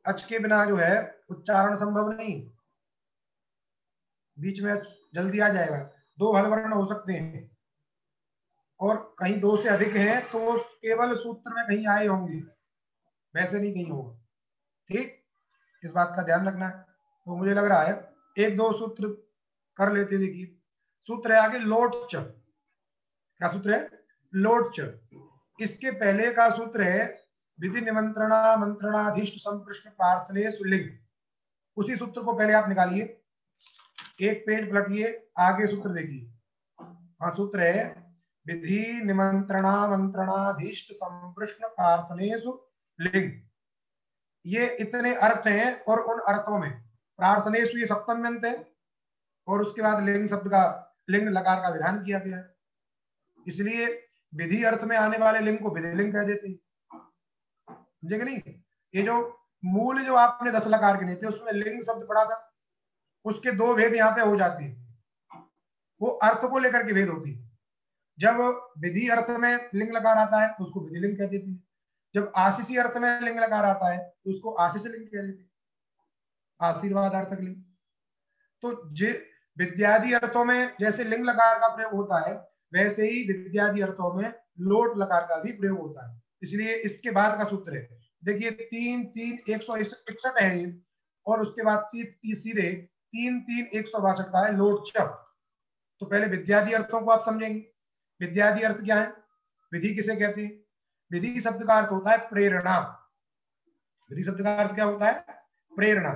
अच के बिना जो है उच्चारण संभव नहीं, बीच में जल्दी आ जाएगा। दो हल वर्ण हो सकते हैं, और कहीं दो से अधिक हैं तो केवल सूत्र में कहीं आए होंगे, वैसे नहीं कहीं होगा, ठीक, इस बात का ध्यान रखना है। तो मुझे लग रहा है एक दो सूत्र कर लेते। देखिए सूत्र है आगे लोट च, क्या सूत्र है? लोट च। इसके पहले का सूत्र है विधि निमंत्रणा मंत्रणाधीष्ट संप्रश्न प्रार्थने सुलिंग, उसी सूत्र को पहले आप निकालिए, एक पेज पलटिए, आगे सूत्र देखिए। हाँ, सूत्र है विधि निमंत्रणा मंत्रणाधीष्ट संप्रश्न प्रार्थनेषु लिंग। ये इतने अर्थ हैं, और उन अर्थों में प्रार्थनेषु ये सप्तम्यंत है, और उसके बाद लिंग शब्द का, लिंग लकार का विधान किया गया है, इसलिए विधि अर्थ में आने वाले लिंग को विधिलिंग कह देते हैं, समझे नहीं? ये जो मूल जो आपने 10 लकार गिने थे उसमें लिंग शब्द पढ़ा था, उसके दो भेद यहाँ पे हो जाते हैं, वो अर्थ को लेकर के भेद होती है। जब विधि अर्थ में लिंग लकार आता है तो उसको विधिलिंग कह देते हैं, जब आशीषी अर्थ में लिंग लकार आता है तो उसको आशीष लिंग कह देते हैं, आशीर्वादार्थक लिंग। तो जे विद्यादि अर्थों में जैसे लिंग लकार का प्रयोग होता है, वैसे ही विद्यादि अर्थों में लोट लकार का भी प्रयोग होता है। इसलिए इसके बाद का सूत्र है, देखिए 3 3 161 है ये, और उसके बाद सीधे 3 3 162 का है लोट च। तो पहले विद्यादि अर्थों को आप समझेंगे। विद्यादि अर्थ क्या है, विधि किसे कहते हैं? विधि शब्द का अर्थ होता है प्रेरणा। विधि शब्द का अर्थ क्या होता है? प्रेरणा।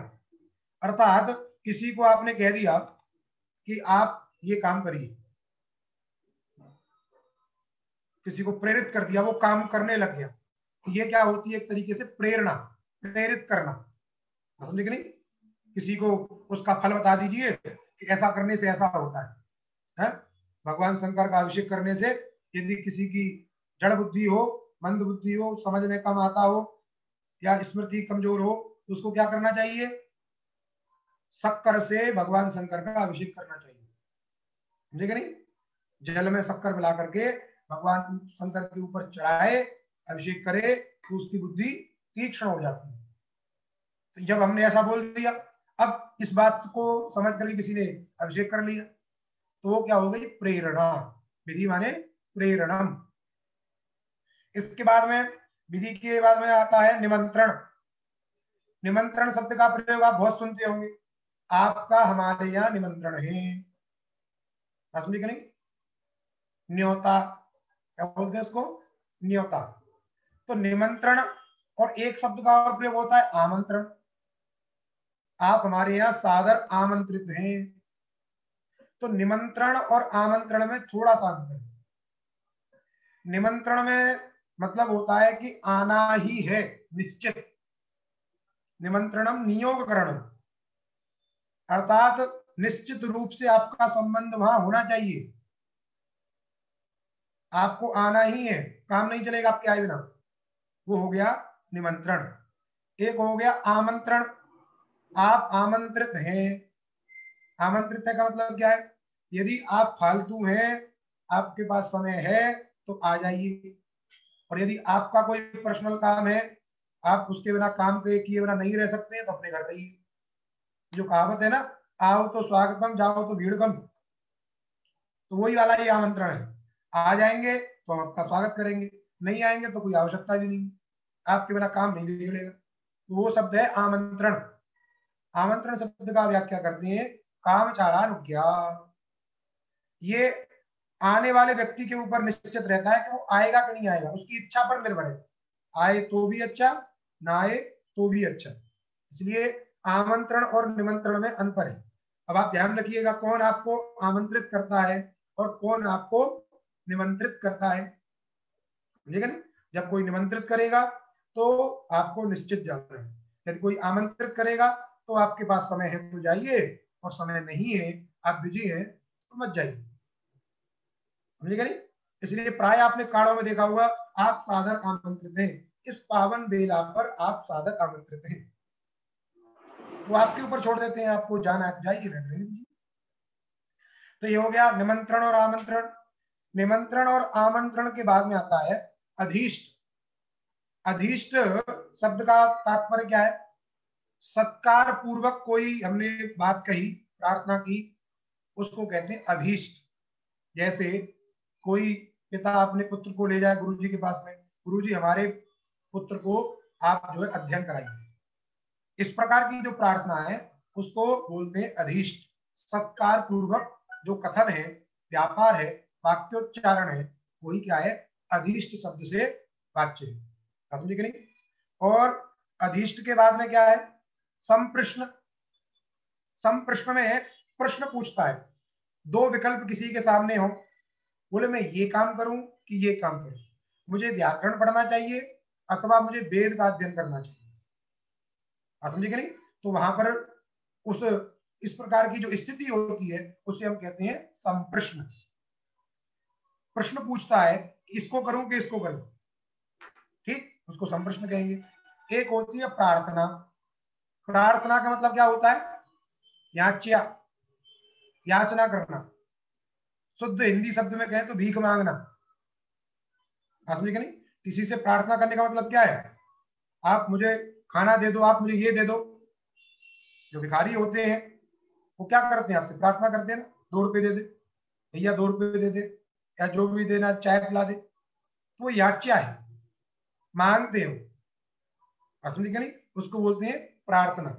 अर्थात किसी को आपने कह दिया कि आप ये काम करिए, किसी को प्रेरित कर दिया, वो काम करने लग गया, तो ये क्या होती है? एक तरीके से प्रेरणा, प्रेरित करना, समझे कि नहीं? किसी को उसका फल बता दीजिए कि ऐसा करने से ऐसा होता है? भगवान शंकर का अभिषेक करने से यदि किसी की जड़ बुद्धि हो, मंद बुद्धि हो, समझ में कम आता हो, या स्मृति कमजोर हो, तो उसको क्या करना चाहिए? शक्कर से भगवान शंकर का अभिषेक करना चाहिए, समझे कि नहीं? जल में शक्कर मिला करके भगवान शंकर के ऊपर चढ़ाए, अभिषेक करे, तो उसकी बुद्धि तीक्ष्ण हो जाती है। तो जब हमने ऐसा बोल दिया, अब इस बात को समझ करके किसी ने अभिषेक कर लिया, तो वो क्या हो गई? प्रेरणा। विधि माने प्रेरणम। इसके बाद में, विधि के बाद में आता है निमंत्रण। निमंत्रण शब्द का प्रयोग आप बहुत सुनते होंगे, आपका हमारे यहाँ निमंत्रण है, समझे कि नहीं? न्योता, क्या बोलते हैं उसको? न्योता। तो निमंत्रण, और एक शब्द का और प्रयोग होता है आमंत्रण। आप हमारे यहाँ सादर आमंत्रित हैं। तो निमंत्रण और आमंत्रण में थोड़ा सा अंतर है। निमंत्रण में मतलब होता है कि आना ही है, निश्चित। निमंत्रणम नियोगकरणम, अर्थात निश्चित रूप से आपका संबंध वहां होना चाहिए, आपको आना ही है, काम नहीं चलेगा आपके आए बिना। वो हो गया निमंत्रण। एक हो गया आमंत्रण, आप आमंत्रित हैं। आमंत्रित है का मतलब क्या है? यदि आप फालतू हैं, आपके पास समय है, तो आ जाइए, और यदि आपका कोई पर्सनल काम है, आप उसके बिना काम किए बिना नहीं रह सकते, तो अपने घर रहिए। जो कहावत है ना, आओ तो स्वागतम, जाओ तो भीड़ कम, तो वही वाला ये आमंत्रण है। आ जाएंगे तो हम आपका स्वागत करेंगे, नहीं आएंगे तो कोई आवश्यकता भी नहीं, आपके बिना काम नहीं बिगड़ेगा। तो वो शब्द है आमंत्रण। आमंत्रण शब्द का व्याख्या करते हैं कामचारानुज्ञा। ये आने वाले व्यक्ति के ऊपर निश्चित रहता है कि वो आएगा कि नहीं आएगा, उसकी इच्छा पर निर्भर है। आए तो भी अच्छा, ना आए तो भी अच्छा। इसलिए आमंत्रण और निमंत्रण में अंतर है। अब आप ध्यान रखिएगा, कौन आपको आमंत्रित करता है और कौन आपको निमंत्रित करता है, समझेगा नहीं? जब कोई निमंत्रित करेगा तो आपको निश्चित जाना है, यदि कोई आमंत्रित करेगा तो आपके पास समय है तो जाइए, और समय नहीं है, आप बिजी हैं, तो मत जाइए, समझेगा नहीं? इसलिए प्राय आपने काड़ों में देखा होगा, आप सादर आमंत्रित हैं, इस पावन बेला पर आप सादर आमंत्रित हैं। वो आपके ऊपर छोड़ देते हैं, आपको जाना है तो जाइए, रहने दीजिए। तो ये हो गया निमंत्रण और आमंत्रण। निमंत्रण और आमंत्रण के बाद में आता है अधीष्ट। अधीष्ट शब्द का तात्पर्य क्या है? सत्कार पूर्वक कोई हमने बात कही, प्रार्थना की, उसको कहते हैं अभीष्ट। जैसे कोई पिता अपने पुत्र को ले जाए गुरुजी के पास में, गुरुजी हमारे पुत्र को आप जो है अध्ययन कराइए, इस प्रकार की जो प्रार्थना है उसको बोलते हैं अधीष्ट। सत्कार पूर्वक जो कथन है, व्यापार है, वाक्योच्चारण है, वही क्या है? अधीष्ट शब्द से वाच्य है, समझे कि नहीं? और अधीष्ट के बाद में क्या है? संप्रश्न। संप्रश्न में प्रश्न पूछता है, दो विकल्प किसी के सामने हो, बोले मैं ये काम करूं कि ये काम करूं, मुझे व्याकरण पढ़ना चाहिए अथवा मुझे वेद का अध्ययन करना चाहिए, समझे कि नहीं? तो वहां पर उस इस प्रकार की जो स्थिति होती है उसे हम कहते हैं संप्रश्न। प्रश्न पूछता है इसको करूं कि इसको करूं, ठीक, उसको संप्रश्न कहेंगे। एक होती है प्रार्थना। प्रार्थना का मतलब क्या होता है? याच्या, याचना करना। शुद्ध हिंदी शब्द में कहें तो भीख मांगना, समझे कि नहीं? किसी से प्रार्थना करने का मतलब क्या है? आप मुझे खाना दे दो, आप मुझे ये दे दो। जो भिखारी होते हैं वो क्या करते हैं? आपसे प्रार्थना करते हैं ना, 2 रुपए दे दे भैया, 2 रुपए दे दे, या जो भी देना, चाय पिला दे, तो वो याच्या है, मांगते हो, समझे क्या नहीं, उसको बोलते हैं प्रार्थना।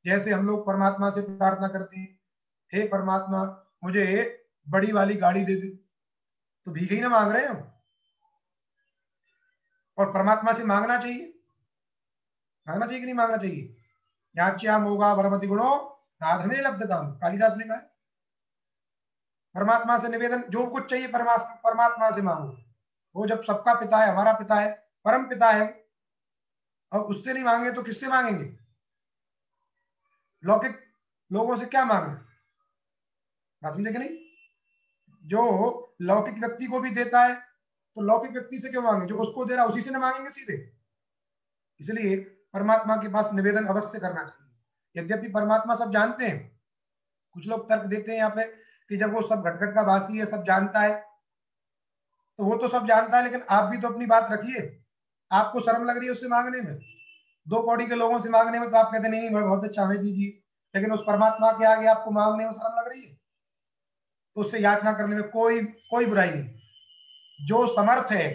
जैसे हम लोग परमात्मा से प्रार्थना करते हैं, हे परमात्मा मुझे बड़ी वाली गाड़ी दे दे, तो भीख ही ना मांग रहे हैं हम। और परमात्मा से मांगना चाहिए, मांगना चाहिए कि नहीं मांगना चाहिए? याच्या मोगा वरमति गुणो नाधमे लब्धताम, कालिदास ने कहा। परमात्मा से निवेदन, जो कुछ चाहिए परमात्मा से मांगो। वो जब सबका पिता है, हमारा पिता है, परम पिता है, और उससे नहीं मांगे तो किससे मांगेंगे? लौकिक लोगों से क्या मांगना, बात समझे कि नहीं? जो लौकिक व्यक्ति को भी देता है, तो लौकिक व्यक्ति से क्यों मांगे? जो उसको दे रहा है उसी से ना मांगेंगे सीधे। इसलिए परमात्मा के पास निवेदन अवश्य करना चाहिए। यद्यपि परमात्मा सब जानते हैं, कुछ लोग तर्क देते हैं यहाँ पे कि जब वो सब घटघट का वासी है, सब जानता है, तो वो तो सब जानता है, लेकिन आप भी तो अपनी बात रखिए। आपको शर्म लग रही है उससे मांगने में, दो कौड़ी के लोगों से मांगने में, तो आप कहते नहीं बहुत अच्छा हमें दीजिए, लेकिन उस परमात्मा के आगे आपको मांगने में शर्म लग रही है, तो उससे याचना करने में कोई कोई बुराई नहीं। जो समर्थ है,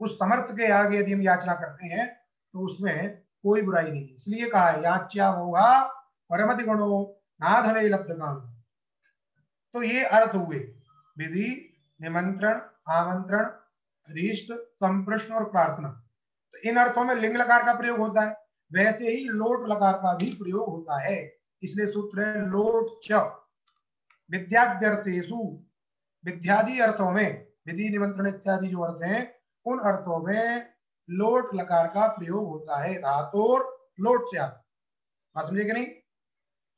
उस समर्थ के आगे यदि हम याचना करते हैं तो उसमें कोई बुराई नहीं। इसलिए कहा है याच्या होगा परमति गुणो नाधवे लब्ध काम। तो ये अर्थ हुए विधि, निमंत्रण, आमंत्रण, अधीष्ट, संप्रश्न और प्रार्थना। तो इन अर्थों में लिंग लकार का प्रयोग होता है, वैसे ही लोट लकार का भी प्रयोग होता है। इसलिए सूत्र है लोट च विद्याद्यर्थेषु, विद्यादि अर्थों में, विधि निमंत्रण इत्यादि जो अर्थ हैं, उन अर्थों में लोट लकार का प्रयोग होता है। धातुर लोट से आप बात समझे कि नहीं?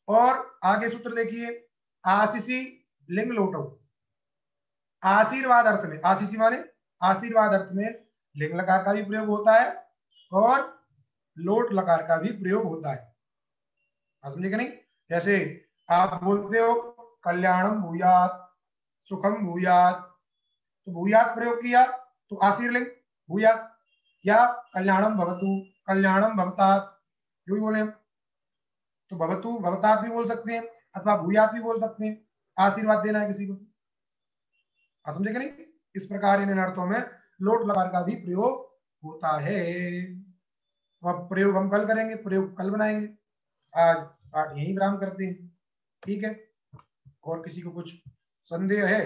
और आगे सूत्र देखिए, आशीषी लिंग लोटो, आशीर्वाद अर्थ में, आशीषी माने आशीर्वाद अर्थ में लिंग लकार का भी प्रयोग होता है और लोट लकार का भी प्रयोग होता है, समझे कि नहीं? जैसे आप बोलते हो कल्याणम भूयात, सुखम भूयात, तो भूयात प्रयोग किया तो आशीर्लिंग भूयात, या कल्याणम भवतु, कल्याणम भवतात, जो भी बोले, तो भवतु भवतात भी बोल सकते हैं अथवा भूयात भी बोल सकते हैं, आशीर्वाद देना है किसी को, समझे कि नहीं? इस प्रकार इन अर्थों में लोट लकार का भी प्रयोग होता है। तो अब प्रयोग हम कल करेंगे, प्रयोग कल बनाएंगे। आज पाठ यही विराम करते हैं, ठीक है? और किसी को कुछ संदेह है